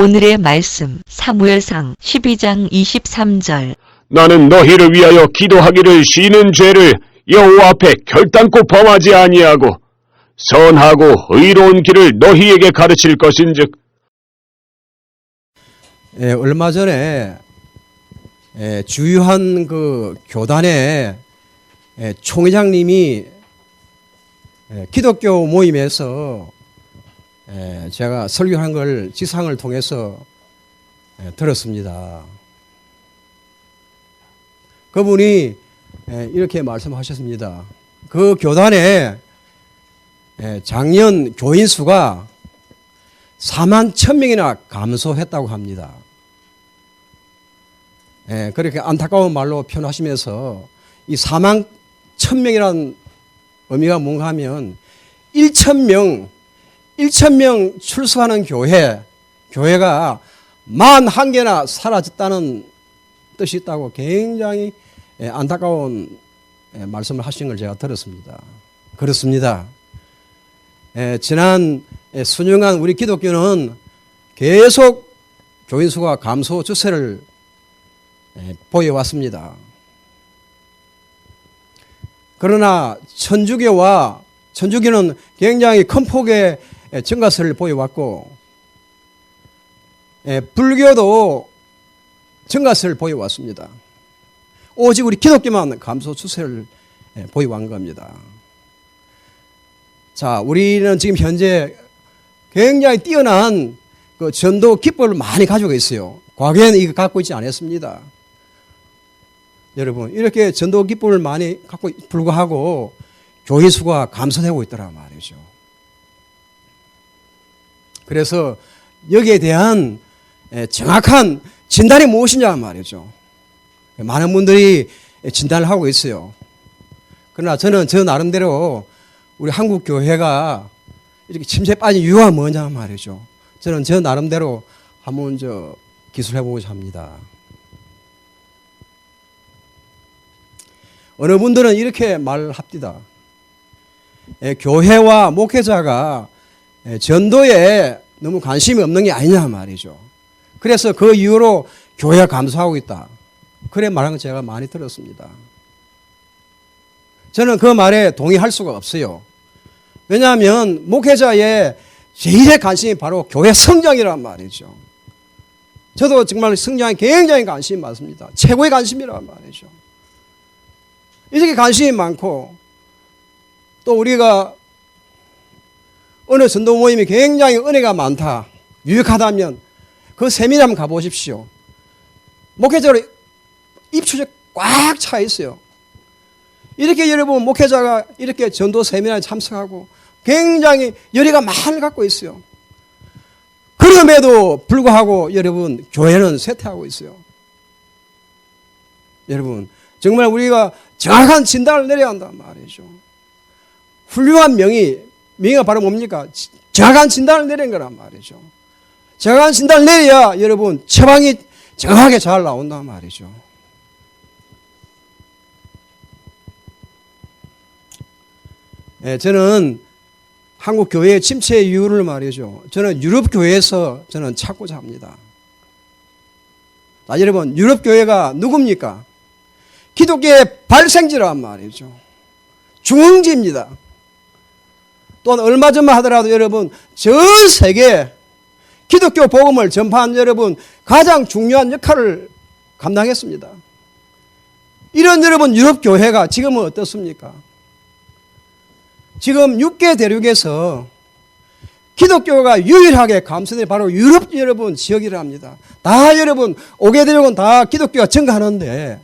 오늘의 말씀 사무엘상 12장 23절. 나는 너희를 위하여 기도하기를 쉬는 죄를 여호와 앞에 결단코 범하지 아니하고 선하고 의로운 길을 너희에게 가르칠 것인즉. 얼마 전에 주요한 그 교단의 총회장님이 기독교 모임에서 제가 설교한 걸 지상을 통해서 들었습니다. 그분이 이렇게 말씀하셨습니다. 그 교단에 작년 교인 수가 4만 1,000명이나 감소했다고 합니다. 그렇게 안타까운 말로 표현하시면서 이 4만 1,000명이라는 의미가 뭔가 하면 1,000명 출석하는 교회가 41개나 사라졌다는 뜻이 있다고 굉장히 안타까운 말씀을 하신 걸 제가 들었습니다. 그렇습니다. 지난 수년간 우리 기독교는 계속 교인 수가 감소 추세를 보여왔습니다. 그러나 천주교는 굉장히 큰 폭의 증가세를 보여왔고, 불교도 증가세를 보여왔습니다. 오직 우리 기독교만 감소 추세를 보여온 겁니다. 자, 우리는 지금 현재 굉장히 뛰어난 그 전도 기법을 많이 가지고 있어요. 과거에는 이거 갖고 있지 않았습니다. 여러분, 이렇게 전도 기법을 많이 갖고 불구하고 교회 수가 감소되고 있더라 말이죠. 그래서 여기에 대한 정확한 진단이 무엇이냐 말이죠. 많은 분들이 진단을 하고 있어요. 그러나 저는 저 나름대로 우리 한국 교회가 이렇게 침체에 빠진 이유가 뭐냐 말이죠. 저는 저 나름대로 한번 기술해보고자 합니다. 어느 분들은 이렇게 말합니다. 교회와 목회자가 전도에 너무 관심이 없는 게 아니냐 말이죠. 그래서 그 이유로 교회가 감소하고 있다. 그래 말한 거 제가 많이 들었습니다. 저는 그 말에 동의할 수가 없어요. 왜냐하면 목회자의 제일의 관심이 바로 교회 성장이란 말이죠. 저도 정말 성장에 굉장히 관심이 많습니다. 최고의 관심이란 말이죠. 이렇게 관심이 많고, 또 우리가 어느 전도 모임이 굉장히 은혜가 많다, 유익하다면 그 세미나 한번 가보십시오. 목회자로 입추적 꽉 차 있어요. 이렇게 여러분 목회자가 이렇게 전도 세미나에 참석하고 굉장히 열의가 많이 갖고 있어요. 그럼에도 불구하고 여러분 교회는 쇠퇴하고 있어요. 여러분 정말 우리가 정확한 진단을 내려야 한단 말이죠. 훌륭한 명의가 바로 뭡니까? 정확한 진단을 내린 거란 말이죠. 정확한 진단을 내려야 여러분 처방이 정확하게 잘 나온단 말이죠. 저는 한국 교회의 침체 이유를 말이죠. 저는 유럽 교회에서 저는 찾고자 합니다. 자, 여러분 유럽 교회가 누굽니까? 기독교의 발생지란 말이죠. 중흥지입니다. 또한 얼마 전만 하더라도 여러분 전 세계 기독교 복음을 전파한 여러분 가장 중요한 역할을 감당했습니다. 이런 여러분 유럽 교회가 지금은 어떻습니까? 지금 6개 대륙에서 기독교가 유일하게 감소된 바로 유럽 여러분 지역이랍니다. 다 여러분 5개 대륙은 다 기독교가 증가하는데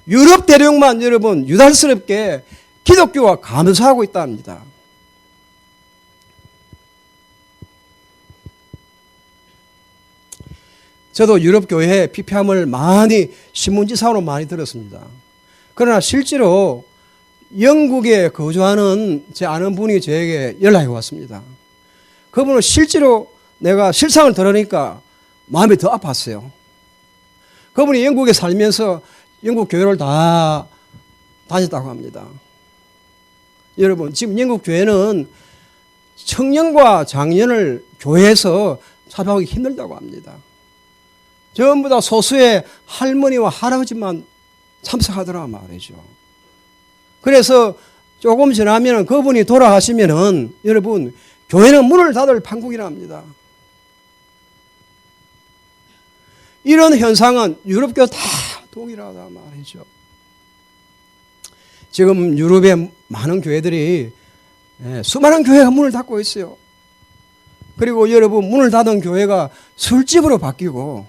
유럽 대륙만 여러분 유달스럽게 기독교가 감소하고 있답니다. 저도 유럽 교회에 피폐함을 많이 신문지상으로 많이 들었습니다. 그러나 실제로 영국에 거주하는 제 아는 분이 저에게 연락이 왔습니다. 그분은 실제로 내가 실상을 들으니까 마음이 더 아팠어요. 그분이 영국에 살면서 영국 교회를 다 다녔다고 합니다. 여러분 지금 영국 교회는 청년과 장년을 교회에서 참석하기 힘들다고 합니다. 전부 다 소수의 할머니와 할아버지만 참석하더라 말이죠. 그래서 조금 지나면 그분이 돌아가시면은 여러분 교회는 문을 닫을 판국이랍니다. 이런 현상은 유럽교 다 동일하다 말이죠. 지금 유럽의 많은 교회들이 수많은 교회가 문을 닫고 있어요. 그리고 여러분 문을 닫은 교회가 술집으로 바뀌고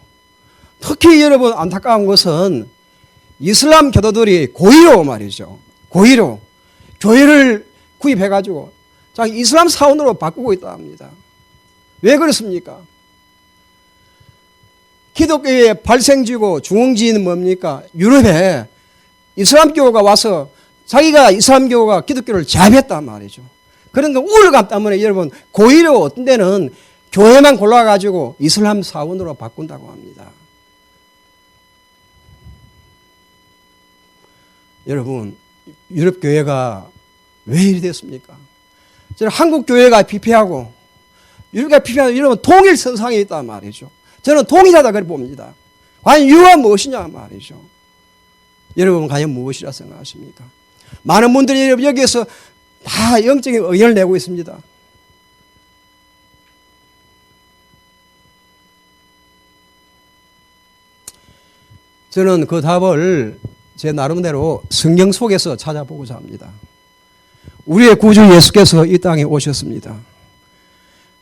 특히 여러분 안타까운 것은 이슬람 교도들이 고의로 말이죠. 고의로 교회를 구입해가지고 자기 이슬람 사원으로 바꾸고 있다 합니다. 왜 그렇습니까? 기독교의 발생지고 중흥지는 뭡니까? 유럽에 이슬람교가 와서 자기가 이슬람교가 기독교를 제압했단 말이죠. 그런데 우울감 때문에 여러분 고의로 어떤 데는 교회만 골라가지고 이슬람 사원으로 바꾼다고 합니다. 여러분 유럽 교회가 왜 이리 됐습니까? 저는 한국 교회가 피폐하고 유럽가 피폐하고 여러분 통일 선상에 있단 말이죠. 저는 통일하다 그렇게 봅니다. 과연 이유가 무엇이냐 말이죠. 여러분 과연 무엇이라 생각하십니까? 많은 분들이 여기에서 다 영적인 의견을 내고 있습니다. 저는 그 답을 제 나름대로 성경 속에서 찾아보고자 합니다. 우리의 구주 예수께서 이 땅에 오셨습니다.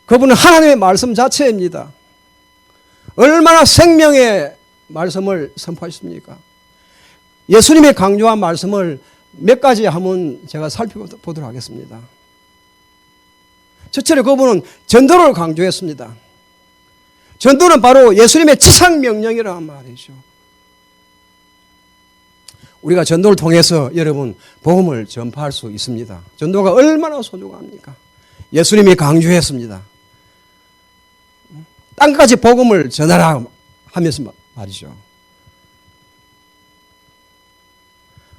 그분은 하나님의 말씀 자체입니다. 얼마나 생명의 말씀을 선포하셨습니까? 예수님의 강조한 말씀을 몇 가지 한번 제가 살펴보도록 하겠습니다. 첫째로 그분은 전도를 강조했습니다. 전도는 바로 예수님의 지상명령이라는 말이죠. 우리가 전도를 통해서 여러분 복음을 전파할 수 있습니다. 전도가 얼마나 소중합니까? 예수님이 강조했습니다. 땅까지 복음을 전하라 하면서 말이죠.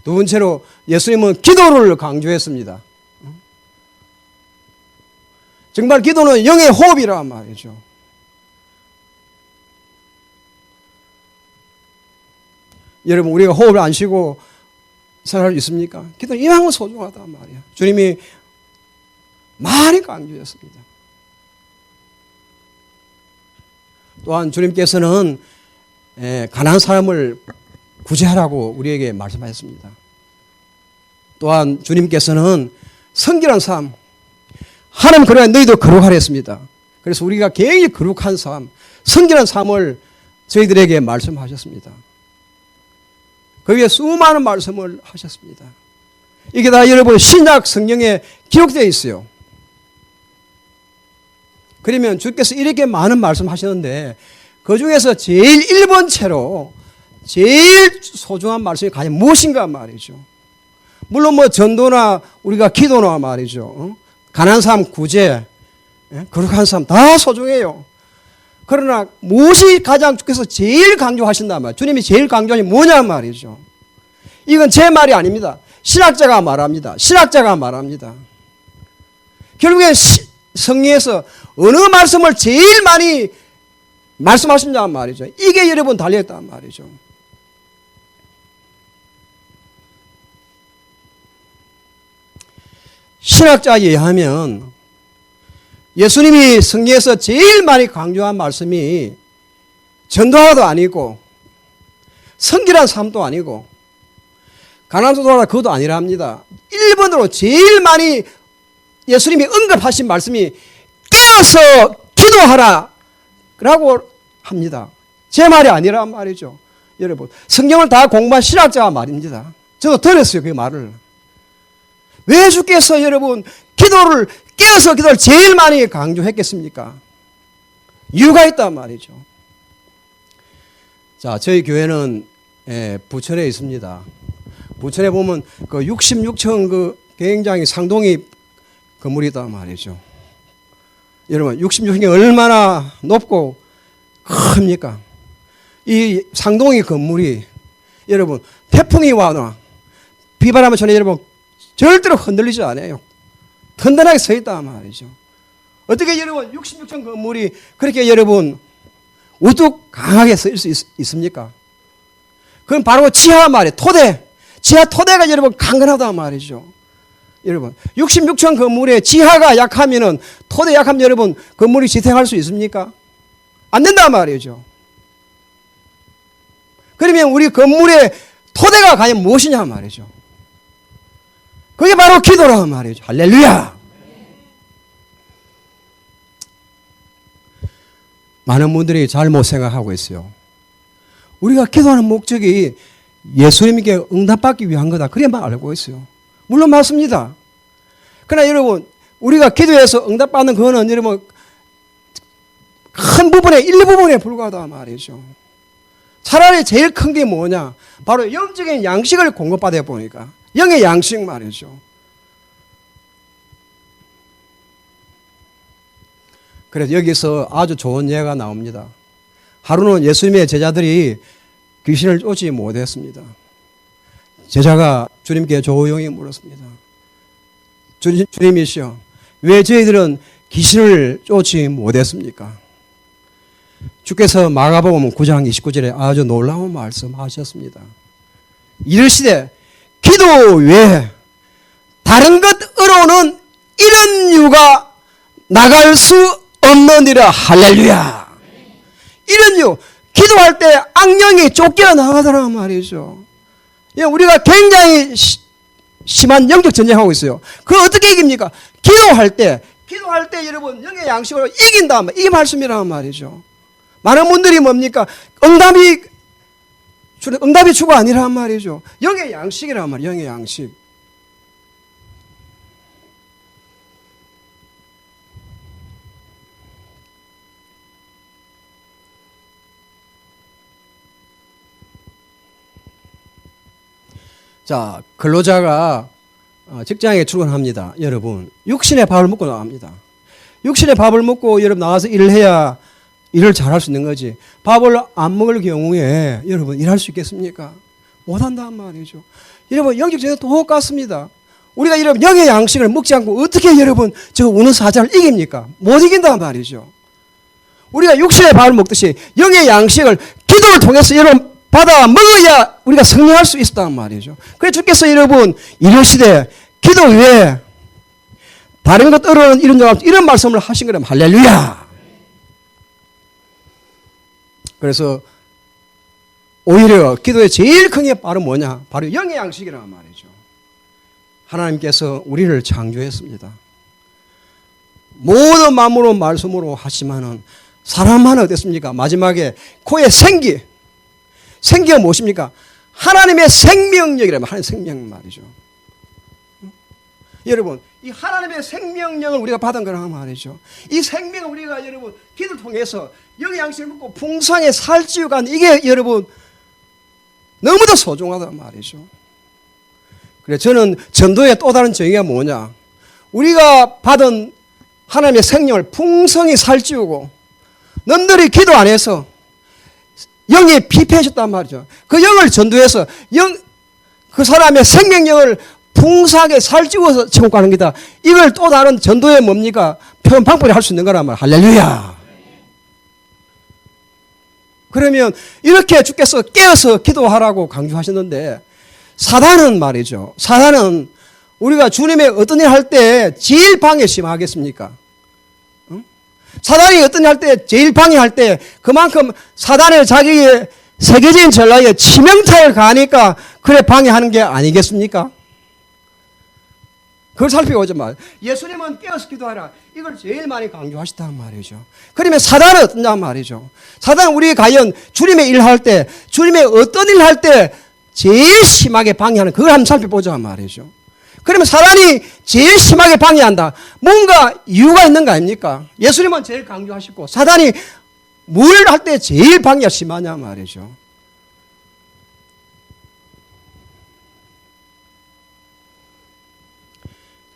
두 번째로 예수님은 기도를 강조했습니다. 정말 기도는 영의 호흡이란 말이죠. 여러분 우리가 호흡을 안 쉬고 살아갈 수 있습니까? 기도는 이만큼 소중하단 말이에요. 주님이 많이 강조했습니다. 또한 주님께서는 가난한 사람을 구제하라고 우리에게 말씀하셨습니다. 또한 주님께서는 성결한 삶, 하나님 그러나 너희도 거룩하라 했습니다. 그래서 우리가 굉장히 거룩한 삶, 성결한 삶을 저희들에게 말씀하셨습니다. 그 위에 수많은 말씀을 하셨습니다. 이게 다 여러분 신약 성경에 기록되어 있어요. 그러면 주께서 이렇게 많은 말씀하셨는데 그 중에서 제일 1번째로 제일 소중한 말씀이 과연 무엇인가 말이죠. 물론 뭐 전도나 우리가 기도나 말이죠. 가난한 사람 구제, 거룩한 사람 다 소중해요. 그러나 무엇이 가장 주께서 제일 강조하신단 말이에요. 주님이 제일 강조하는 게 뭐냐 말이죠. 이건 제 말이 아닙니다. 신학자가 말합니다. 신학자가 말합니다. 결국에 성경에서 어느 말씀을 제일 많이 말씀하신단 말이죠. 이게 여러분 달려있단 말이죠. 신학자에 의하면 예수님이 성경에서 제일 많이 강조한 말씀이 전도하도 아니고 성결한 삶도 아니고 가난도하다 그것도 아니랍니다. 1번으로 제일 많이 예수님이 언급하신 말씀이 깨어서 기도하라 라고 합니다. 제 말이 아니란 말이죠. 여러분 성경을 다 공부한 신학자가 말입니다. 저도 들었어요 그 말을. 왜 주께서 여러분 기도를 깨어서 기도를 제일 많이 강조했겠습니까? 이유가 있단 말이죠. 자, 저희 교회는 부천에 있습니다. 부천에 보면 그 66층 그 굉장히 상동이 건물이 있단 말이죠. 여러분 66층이 얼마나 높고 큽니까? 이 상동이 건물이 여러분 태풍이 와나 비바람을 전에 여러분 절대로 흔들리지 않아요. 튼튼하게 서 있단 말이죠. 어떻게 여러분 66층 건물이 그렇게 여러분 우뚝 강하게 설 수 있습니까? 그건 바로 지하 말이에요. 토대. 지하 토대가 여러분 강건하다 말이죠. 여러분 66층 건물에 지하가 약하면은 토대 약하면 여러분 건물이 지탱할 수 있습니까? 안 된단 말이죠. 그러면 우리 건물의 토대가 과연 무엇이냐 말이죠. 그게 바로 기도란 말이죠. 할렐루야. 많은 분들이 잘못 생각하고 있어요. 우리가 기도하는 목적이 예수님께 응답받기 위한 거다. 그래만 알고 있어요. 물론 맞습니다. 그러나 여러분 우리가 기도해서 응답받는 그거는 여러분 큰 부분에 일부분에 불과하다 말이죠. 차라리 제일 큰 게 뭐냐? 바로 영적인 양식을 공급받아 보니까 영의 양식 말이죠. 그래서 여기서 아주 좋은 예가 나옵니다. 하루는 예수님의 제자들이 귀신을 쫓지 못했습니다. 제자가 주님께 조용히 물었습니다. 주님이시여, 왜 저희들은 귀신을 쫓지 못했습니까? 주께서 마가복음 9장 29절에 아주 놀라운 말씀하셨습니다. 이르시되 기도 외에 다른 것으로는 이런 이유가 나갈 수 없느니라. 할렐루야. 이런 이유, 기도할 때 악령이 쫓겨나가더란 말이죠. 우리가 굉장히 심한 영적 전쟁하고 있어요. 그걸 어떻게 이깁니까? 기도할 때 여러분 영의 양식으로 이긴다. 이 말씀이란 말이죠. 많은 분들이 뭡니까? 응답이 주가 아니란 말이죠. 영의 양식이란 말이에요. 영의 양식. 자, 근로자가 직장에 출근합니다. 여러분, 육신의 밥을 먹고 나갑니다. 육신의 밥을 먹고 여러분 나가서 일을 해야 일을 잘할 수 있는 거지. 밥을 안 먹을 경우에 여러분 일할 수 있겠습니까? 못한단 말이죠. 여러분 영적 제도 똑같습니다. 우리가 여러분 영의 양식을 먹지 않고 어떻게 여러분 저 우는 사자를 이깁니까? 못 이긴단 말이죠. 우리가 육신의 밥을 먹듯이 영의 양식을 기도를 통해서 여러분 받아 먹어야 우리가 승리할 수 있었단 말이죠. 그래서 주께서 여러분 이러시되 기도 외에 다른 것으로는 이런 말씀을 하신 거라면 할렐루야. 그래서 오히려 기도의 제일 큰 게 바로 뭐냐? 바로 영의 양식이란 말이죠. 하나님께서 우리를 창조했습니다. 모든 만물로 말씀으로 하시면은 사람만 어땠습니까? 마지막에 코에 생기가 무엇입니까? 하나님의 생명력이라면 하나님의 생명 말이죠. 여러분 이 하나님의 생명력을 우리가 받은 거란 말이죠. 이 생명을 우리가 여러분 기도를 통해서 영의 양식을 먹고 풍성하게 살찌우가 이게 여러분 너무도 소중하단 말이죠. 그래 저는 전도의 또 다른 정의가 뭐냐? 우리가 받은 하나님의 생명을 풍성히 살찌우고 너희들이 기도 안 해서 영이 피폐해졌단 말이죠. 그 영을 전도해서 그 사람의 생명력을 풍성하게 살찌워서 천국 가는 거다. 이걸 또 다른 전도의 뭡니까? 표현 방법이 할 수 있는 거란 말이야. 할렐루야. 그러면 이렇게 주께서 깨어서 기도하라고 강조하셨는데 사단은 말이죠. 사단은 우리가 주님의 어떤 일 할 때 제일 방해 심하겠습니까? 사단이 어떤 일 할 때 제일 방해할 때 그만큼 사단의 자기의 세계적인 전략에 치명타를 가하니까 그래 방해하는 게 아니겠습니까? 그걸 살펴보자 말. 예수님은 깨어서 기도하라. 이걸 제일 많이 강조하시단 말이죠. 그러면 사단은 어떠냐 말이죠. 사단은 우리 과연 주님의 일 할 때, 주님의 어떤 일 할 때 제일 심하게 방해하는 그걸 한번 살펴보자 말이죠. 그러면 사단이 제일 심하게 방해한다. 뭔가 이유가 있는 거 아닙니까? 예수님은 제일 강조하시고 사단이 뭘 할 때 제일 방해가 심하냐 말이죠.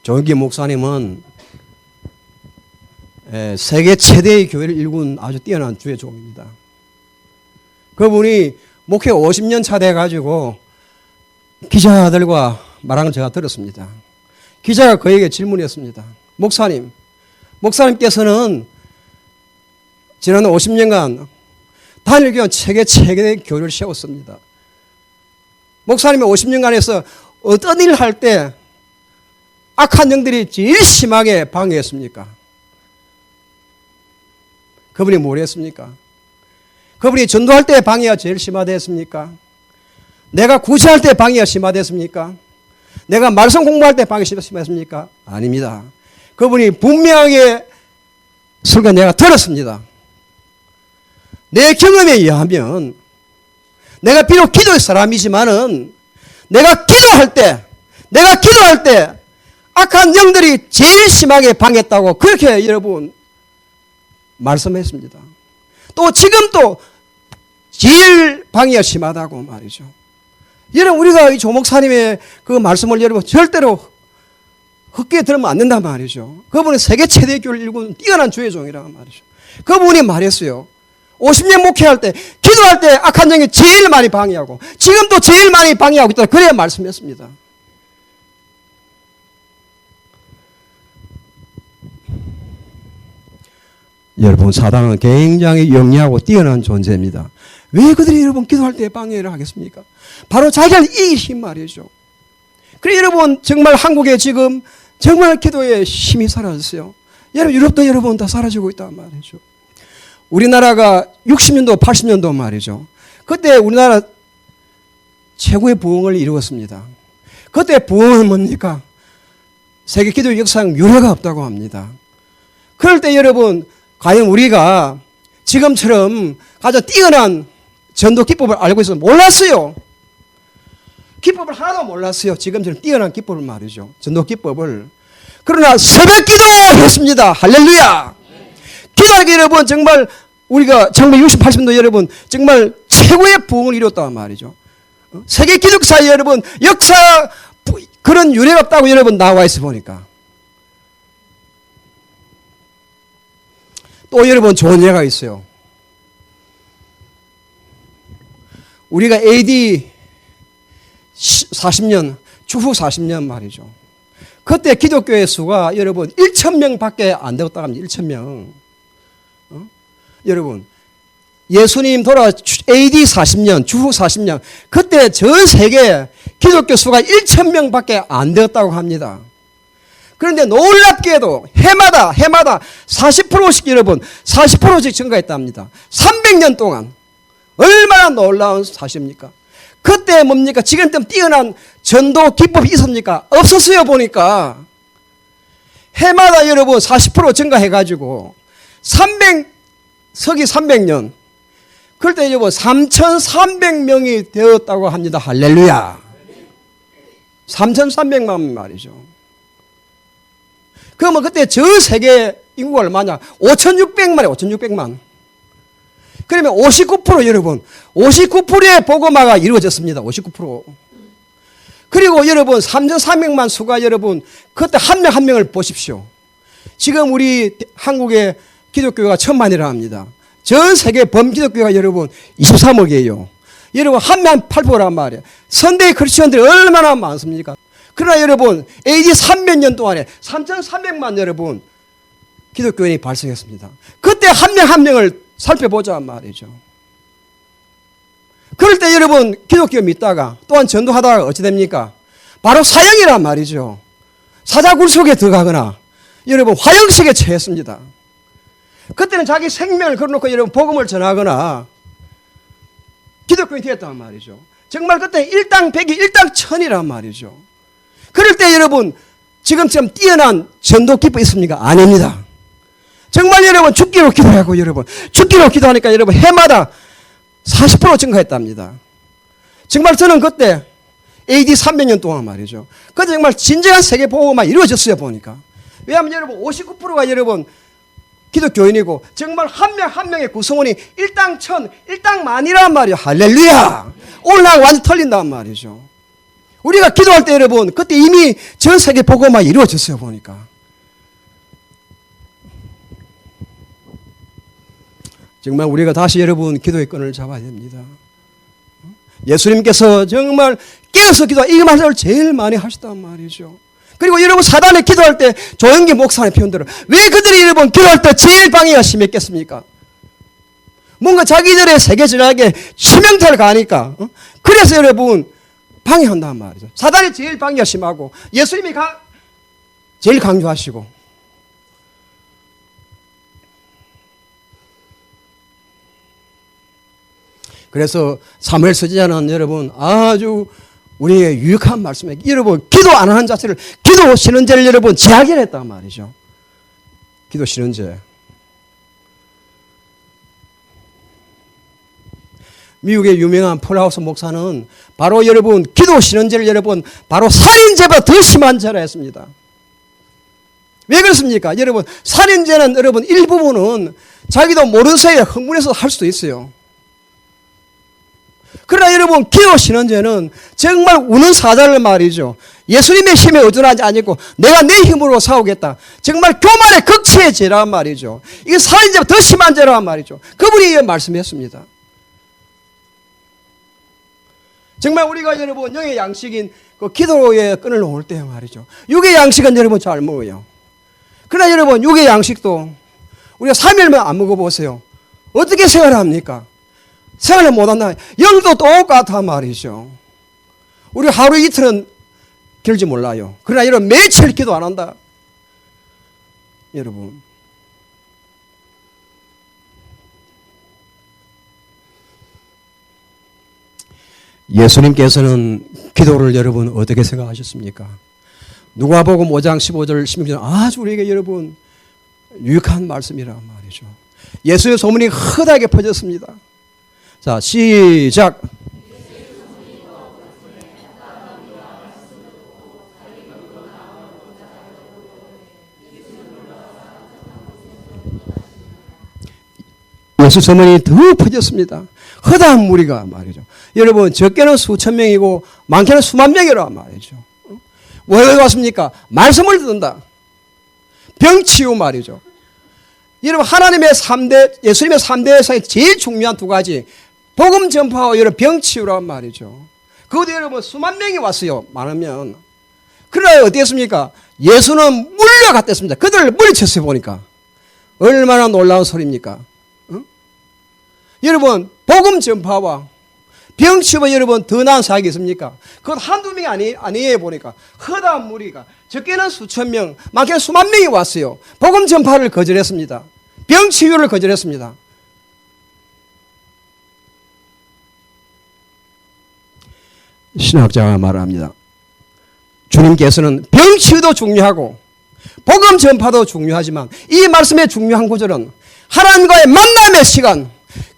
조은기 목사님은 세계 최대의 교회를 일군 아주 뛰어난 주의 종입니다. 그분이 목회 50년 차 돼가지고 기자들과 말하는 걸 제가 들었습니다. 기자가 그에게 질문했습니다. 목사님, 목사님께서는 지난 50년간 단일교회 세계 최대 교회를 세웠습니다. 목사님이 50년간에서 어떤 일을 할 때 악한 영들이 제일 심하게 방해했습니까? 그분이 뭘 했습니까? 그분이 전도할 때 방해가 제일 심하됐습니까? 내가 구제할 때 방해가 심하됐습니까? 내가 말씀 공부할 때 방해가 심했습니까? 아닙니다. 그분이 분명하게 설교 내가 들었습니다. 내 경험에 의하면 내가 비록 기도의 사람이지만은 내가 기도할 때 악한 영들이 제일 심하게 방했다고 그렇게 여러분 말씀했습니다. 또 지금 또 제일 방해가 심하다고 말이죠. 여러분 우리가 이 조목사님의 그 말씀을 여러분 절대로 헛게 들으면 안 된단 말이죠. 그분은 세계 최대 교회를 일군 뛰어난 주의종이라는 말이죠. 그분이 말했어요. 50년 목회할 때 기도할 때 악한 영이 제일 많이 방해하고 지금도 제일 많이 방해하고 있다. 그래야 말씀했습니다. 여러분 사단은 굉장히 영리하고 뛰어난 존재입니다. 왜 그들이 여러분 기도할 때 방해를 하겠습니까? 바로 자기를 이길 힘 말이죠. 그래 여러분 정말 한국에 지금 정말 기도에 힘이 사라졌어요. 여러분 유럽도 여러분 다 사라지고 있단 말이죠. 우리나라가 60년도 80년도 말이죠. 그때 우리나라 최고의 부흥을 이루었습니다. 그때 부흥은 뭡니까? 세계 기도 역사상 유례가 없다고 합니다. 그럴 때 여러분 과연 우리가 지금처럼 가장 뛰어난 전도 기법을 알고 있어서 몰랐어요. 기법을 하나도 몰랐어요. 지금처럼 뛰어난 기법을 말이죠. 전도 기법을. 그러나 새벽 기도했습니다. 할렐루야. 기도하는 여러분 정말 우리가 1960, 80년도 여러분 정말 최고의 부흥을 이뤘단 말이죠. 세계 기독사 여러분 역사 그런 유례가 없다고 여러분 나와 있어 보니까. 또 여러분 좋은 예가 있어요. 우리가 AD 40년, 주후 40년 말이죠. 그때 기독교의 수가 여러분 1,000명밖에 안 되었다고 합니다. 1,000명. 여러분 예수님 돌아 AD 40년, 주후 40년 그때 전 세계 기독교 수가 1,000명밖에 안 되었다고 합니다. 그런데 놀랍게도 해마다 40%씩 여러분 40%씩 증가했답니다. 300년 동안 얼마나 놀라운 사실입니까? 그때 뭡니까? 지금처럼 뛰어난 전도 기법이 있었습니까? 없었어요 보니까. 해마다 여러분 40% 증가해가지고 서기 300년 그럴 때 여러분 3,300명이 되었다고 합니다. 할렐루야. 3,300만 말이죠. 그러면 그때 전 세계 인구가 얼마냐? 5,600만이에요. 5,600만. 그러면 59% 여러분 59%의 복음화가 이루어졌습니다. 59%. 그리고 여러분 3,300만 수가 여러분 그때 한 명 한 명을 보십시오. 지금 우리 한국의 기독교가 1,000만이라 합니다. 전 세계 범기독교가 여러분 23억이에요. 여러분 한 명 8%란 말이에요. 선대의 크리스천들이 얼마나 많습니까? 그러나 여러분 AD 300년 동안에 3,300만 여러분 기독교인이 발생했습니다. 그때 한 명 한 명을 살펴보자 말이죠. 그럴 때 여러분 기독교 믿다가 또한 전도하다가 어찌 됩니까? 바로 사형이란 말이죠. 사자굴 속에 들어가거나 여러분 화형식에 처했습니다. 그때는 자기 생명을 걸어놓고 여러분 복음을 전하거나 기독교인이 되었단 말이죠. 정말 그때 일당 백이 일당 천이란 말이죠. 그럴 때 여러분 지금처럼 뛰어난 전도 기법이 있습니까? 아닙니다. 정말 여러분 죽기로 기도하고 여러분 죽기로 기도하니까 여러분 해마다 40% 증가했답니다. 정말 저는 그때 AD 300년 동안 말이죠. 그때 정말 진정한 세계 보호만 이루어졌어요 보니까. 왜냐하면 여러분 59%가 여러분 기독교인이고 정말 한 명 한 명의 구성원이 일당 천, 일당 만이란 말이에요. 할렐루야. 오늘 날 완전 틀린단 말이죠. 우리가 기도할 때 여러분 그때 이미 전 세계 복음화 이루어졌어요 보니까. 정말 우리가 다시 여러분 기도의 끈을 잡아야 됩니다. 예수님께서 정말 깨어서 기도 이 말씀을 제일 많이 하셨단 말이죠. 그리고 여러분 사단이 기도할 때 조영기 목사의 표현대로 왜 그들이 여러분 기도할 때 제일 방해가 심했겠습니까? 뭔가 자기들의 세계 전략에 치명타를 가하니까 그래서 여러분 방해한단 말이죠. 사단이 제일 방해가 심하고 예수님이 제일 강조하시고 그래서 사무엘 선지자는 여러분 아주 우리의 유익한 말씀에 여러분 기도 안 하는 자체를 기도 쉬는 죄를 여러분 제약이랬단 말이죠. 기도 쉬는 죄. 미국의 유명한 폴하우스 목사는 바로 여러분 기도 쉬는 죄를 여러분 바로 살인죄보다 더 심한 죄라 했습니다. 왜 그렇습니까? 여러분 살인죄는 여러분 일부분은 자기도 모르는 사이에 흥분해서 할 수도 있어요. 그러나 여러분 기도 쉬는 죄는 정말 우는 사자를 말이죠. 예수님의 힘에 의존하지 아니고 내가 내 힘으로 싸우겠다. 정말 교만의 극치의 죄란 말이죠. 이게 살인죄보다 더 심한 죄란 말이죠. 그분이 말씀했습니다. 정말 우리가 여러분 영의 양식인 그 기도의 끈을 놓을 때 말이죠. 육의 양식은 여러분 잘 먹어요. 그러나 여러분 육의 양식도 우리가 3일만 안 먹어보세요. 어떻게 생활합니까? 생활을 못한다. 영도 똑같아 말이죠. 우리 하루 이틀은 길지 몰라요. 그러나 여러분 며칠 기도 안 한다. 여러분 예수님께서는 기도를 여러분 어떻게 생각하셨습니까? 누가복음 5장 15절 16절 아주 우리에게 여러분 유익한 말씀이란 말이죠. 예수의 소문이 흩하게 퍼졌습니다. 자, 시작. 예수 소문이 더 퍼졌습니다. 허다한 무리가 말이죠. 여러분 적게는 수천 명이고 많게는 수만 명이라 말이죠. 왜 왔습니까? 말씀을 듣는다. 병치유 말이죠. 여러분 하나님의 3대 예수님의 3대 사에 제일 중요한 두 가지 복음 전파와 여러분 병치유란 말이죠. 그것도 여러분 수만 명이 왔어요. 많으면. 그러나 어땠습니까? 예수는 물려갔댔습니다. 그들을 물리쳤어요 보니까. 얼마나 놀라운 소리입니까? 여러분 복음 전파와 병치유가 여러분 더 나은 사역이 있습니까? 그것 한두 명이 아니에요 보니까. 허다한 무리가 적게는 수천 명 많게는 수만 명이 왔어요. 복음 전파를 거절했습니다. 병치유를 거절했습니다. 신학자가 말합니다. 주님께서는 병치유도 중요하고 복음 전파도 중요하지만 이 말씀의 중요한 구절은 하나님과의 만남의 시간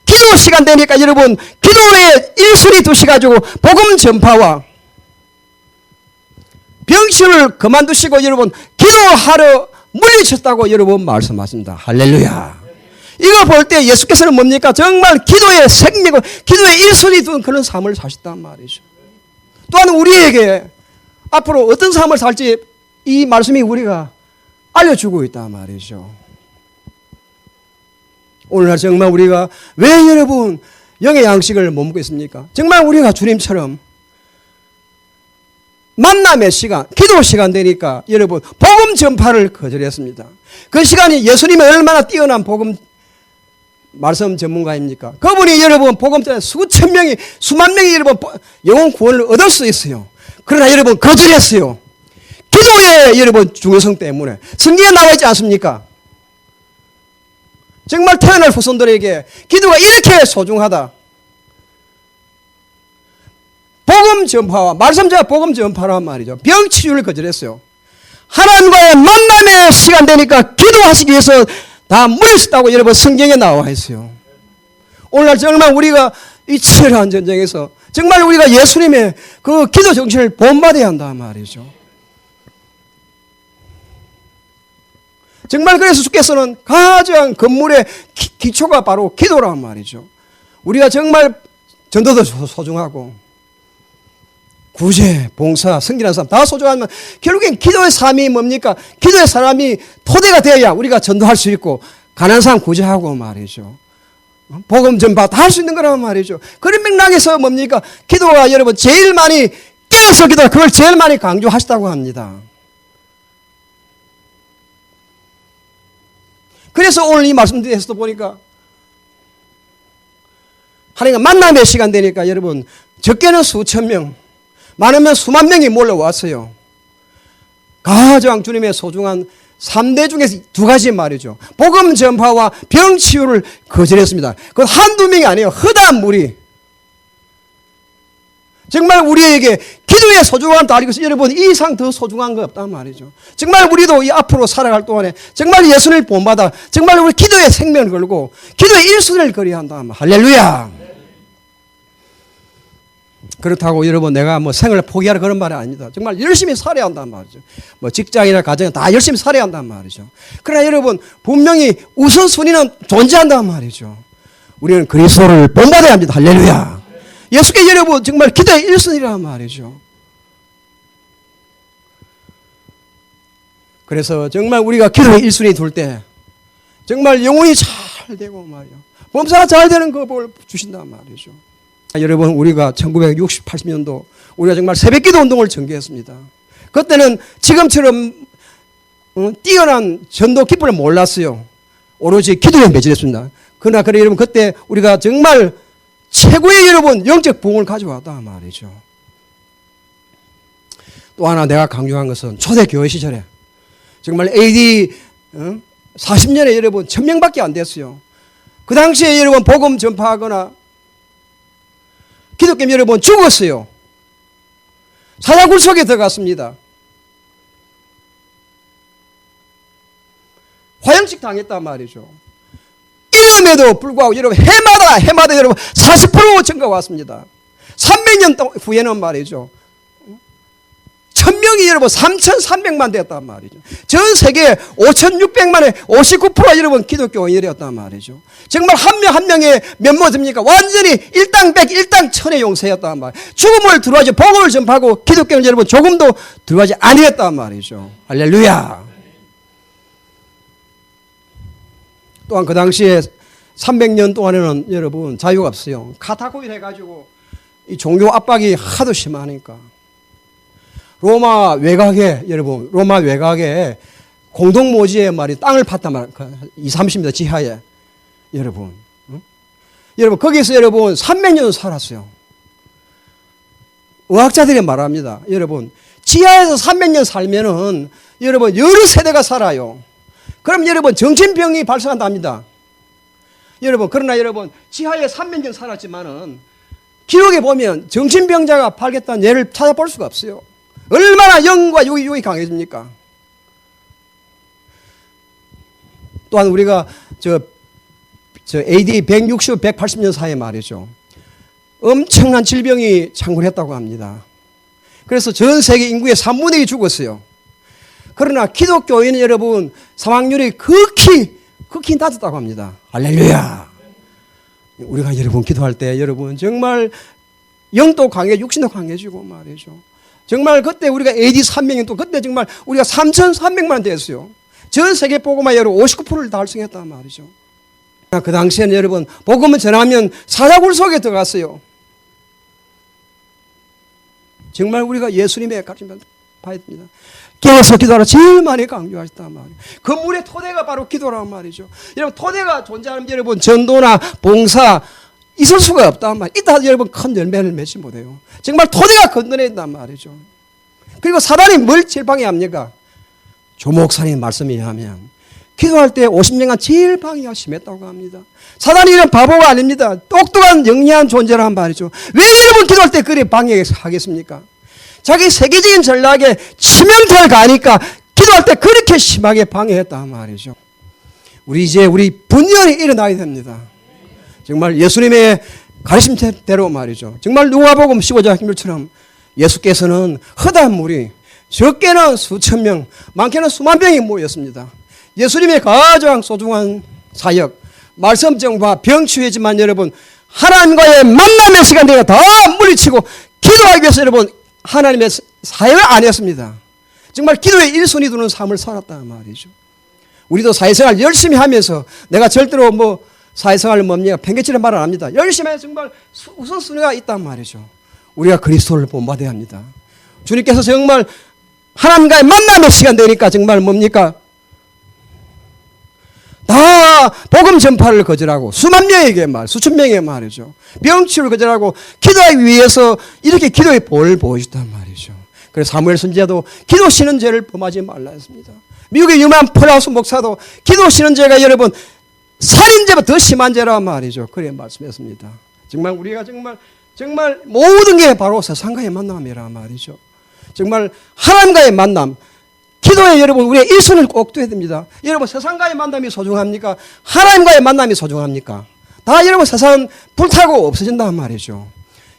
기도 시간 되니까 여러분 기도에 1순위 두시가지고 복음 전파와 병치유를 그만두시고 여러분 기도하러 물리쳤다고 여러분 말씀하십니다. 할렐루야. 이거 볼 때 예수께서는 뭡니까? 정말 기도의 생명을 기도의 1순위 둔 그런 삶을 사셨단 말이죠. 또한 우리에게 앞으로 어떤 삶을 살지 이 말씀이 우리가 알려주고 있단 말이죠. 오늘날 정말 우리가 왜 여러분 영의 양식을 못 먹고 있습니까? 정말 우리가 주님처럼 만남의 시간, 기도 시간 되니까 여러분 복음 전파를 거절했습니다. 그 시간이 예수님이 얼마나 뛰어난 복음 말씀 전문가입니까? 그분이 여러분 복음 전에 수천 명이 수만 명이 여러분 영혼 구원을 얻을 수 있어요. 그러나 여러분 거절했어요. 기도의 여러분 중요성 때문에 성경에 나와 있지 않습니까? 정말 태어날 후손들에게 기도가 이렇게 소중하다. 복음 전파와 말씀자 복음 전파란 말이죠. 병치유를 거절했어요. 하나님과의 만남의 시간 되니까 기도하시기 위해서 다 물리쳤다고 여러분 성경에 나와 있어요. 오늘날 정말 우리가 이 치열한 전쟁에서 정말 우리가 예수님의 그 기도 정신을 본받아야 한단 말이죠. 정말 그래서 주께서는 가장 건물의 기초가 바로 기도란 말이죠. 우리가 정말 전도도 소중하고 구제, 봉사, 성진하는 삶 다 소중하지만 결국엔 기도의 삶이 뭡니까? 기도의 사람이 토대가 되어야 우리가 전도할 수 있고 가난한 사람 구제하고 말이죠. 복음 전파 다 할 수 있는 거란 말이죠. 그런 맥락에서 뭡니까? 기도가 여러분 제일 많이 깨어서 기도가 그걸 제일 많이 강조하시다고 합니다. 그래서 오늘 이 말씀드려서 보니까 하나님과 만남의 시간 되니까 여러분 적게는 수천 명, 많으면 수만 명이 몰려왔어요. 가장 주님의 소중한 3대 중에서 2가지 말이죠. 복음 전파와 병 치유를 거절했습니다. 그건 한두 명이 아니에요. 허다한 무리. 정말 우리에게 기도의 소중함을 다 알고 여러분 이 이상 더 소중한 거 없단 말이죠. 정말 우리도 이 앞으로 살아갈 동안에 정말 예수를 본받아 정말 우리 기도의 생명을 걸고 기도의 1순위를 거려야 한다. 할렐루야. 그렇다고 여러분 내가 뭐 생을 포기하라 그런 말이 아닙니다. 정말 열심히 살아야 한단 말이죠. 뭐 직장이나 가정 다 열심히 살아야 한단 말이죠. 그러나 여러분 분명히 우선순위는 존재한단 말이죠. 우리는 그리스도를 본받아야 합니다. 할렐루야. 예수께 여러분 정말 기도의 1순위란 말이죠. 그래서 정말 우리가 기도의 1순위 둘 때 정말 영혼이 잘 되고 말이죠. 범사가 잘 되는 그 복을 주신단 말이죠. 여러분 우리가 1960, 80년도 우리가 정말 새벽기도 운동을 전개했습니다. 그때는 지금처럼 뛰어난 전도 기법을 몰랐어요. 오로지 기도에 매진했습니다. 그러나 그래 여러분 그때 우리가 정말 최고의 여러분 영적 부흥을 가져왔다 말이죠. 또 하나 내가 강조한 것은 초대교회 시절에 정말 AD 40년에 여러분 1000명밖에 안 됐어요. 그 당시에 여러분 복음 전파하거나 기독교 여러분 죽었어요. 사자굴 속에 들어갔습니다. 화형식 당했단 말이죠. 이름에도 불구하고 여러분 해마다 여러분 40% 증가 왔습니다. 300년 후에는 말이죠. 1000명이 여러분 3300만 되었단 말이죠. 전 세계 5600만의 59%가 여러분 기독교인이었단 말이죠. 정말 한 명 한 명의 면모습니까? 완전히 일당백 일당천의 용세였단 말이에요. 죽음을 두려워하지 복음을 전파하고 기독교는 여러분 조금도 두려워하지 아니했단 말이죠. 할렐루야. 또한 그 당시에 300년 동안에는 여러분 자유가 없어요. 카타콤이 해가지고 이 종교 압박이 하도 심하니까 로마 외곽에 여러분 로마 외곽에 공동모지에 말이 땅을 팠단 말이에요. 20-30m 지하에 여러분 여러분 거기서 여러분 300년 살았어요. 의학자들이 말합니다. 여러분 지하에서 300년 살면은 여러분 여러 세대가 살아요. 그럼 여러분 정신병이 발생한답니다. 여러분 그러나 여러분 지하에 300년 살았지만은 기록에 보면 정신병자가 발견한 예를 찾아볼 수가 없어요. 얼마나 영과 육이 강해집니까? 또한 우리가 저 AD 160, 180년 사이에 말이죠. 엄청난 질병이 창궐했다고 합니다. 그래서 전 세계 인구의 3분의 1이 죽었어요. 그러나 기독교인은 여러분 사망률이 극히 낮았다고 합니다. 할렐루야. 우리가 여러분 기도할 때 여러분 정말 영도 강해 육신도 강해지고 말이죠. 정말 그때 우리가 AD 300년 또 그때 정말 우리가 3,300만 됐어요. 전 세계 복음화 여러분 59%를 달성했단 말이죠. 그 당시에는 여러분 복음을 전하면 사자굴 속에 들어갔어요. 정말 우리가 예수님의 가르침을 봐야 됩니다. 깨어서 기도하라 제일 많이 강조하셨단 말이에요. 건물의 토대가 바로 기도란 말이죠. 여러분 토대가 존재하는 여러분 전도나 봉사 있을 수가 없단 말이에요. 이따 여러분 큰 열매를 맺지 못해요. 정말 토대가 건드린단 말이죠. 그리고 사단이 뭘 제일 방해합니까? 조목사님 말씀에 의하면 기도할 때 50년간 제일 방해가 심했다고 합니다. 사단이 이런 바보가 아닙니다. 똑똑한 영리한 존재란 말이죠. 왜 여러분 기도할 때 그리 방해하겠습니까? 자기 세계적인 전략에 치명타를 가니까 기도할 때 그렇게 심하게 방해했단 말이죠. 우리 분열이 일어나야 됩니다. 정말 예수님의 가르침대로 말이죠. 정말 누가복음 15장 16절처럼 예수께서는 허다한 무리 적게는 수천 명 많게는 수만 명이 모였습니다. 예수님의 가장 소중한 사역 말씀 정파 병치유지만 여러분 하나님과의 만남의 시간대가 다 물리치고 기도하기 위해서 여러분 하나님의 사역을 안 했습니다. 정말 기도의 1순위 두는 삶을 살았단 말이죠. 우리도 사회생활 열심히 하면서 내가 절대로 뭐 사회생활을 뭡니까 팽개치는 말을 안 합니다. 열심히 해서 정말 우선순위가 있단 말이죠. 우리가 그리스도를 본받아야 합니다. 주님께서 정말 하나님과의 만남의 시간 되니까 정말 뭡니까 다 복음 전파를 거절하고 수만 명에게 수천 명에게 말이죠. 병치를 거절하고 기도하기 위해서 이렇게 기도의 본을 보여줬단 말이죠. 그래서 사무엘 선지자도 기도 쉬는 죄를 범하지 말라 했습니다. 미국의 유명한 폴하우스 목사도 기도 쉬는 죄가 여러분 살인죄보다 더 심한 죄란 말이죠. 그래 말씀했습니다. 정말 우리가 정말 모든 게 바로 세상과의 만남이란 말이죠. 정말 하나님과의 만남, 기도에 여러분 우리의 일선을 꼭 둬야 됩니다. 여러분 세상과의 만남이 소중합니까? 하나님과의 만남이 소중합니까? 다 여러분 세상은 불타고 없어진단 말이죠.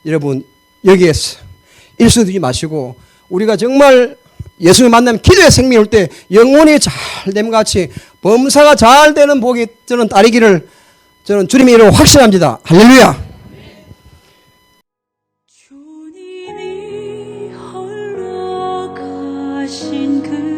여러분 여기에서 일선 두지 마시고 우리가 정말 예수를 만나면 기도의 생명이 올 때 영혼이 잘됨 같이 범사가 잘 되는 복이 저는 따르기를 저는 주님의 이름으로 확신합니다. 할렐루야. 주님이 홀로 가신 그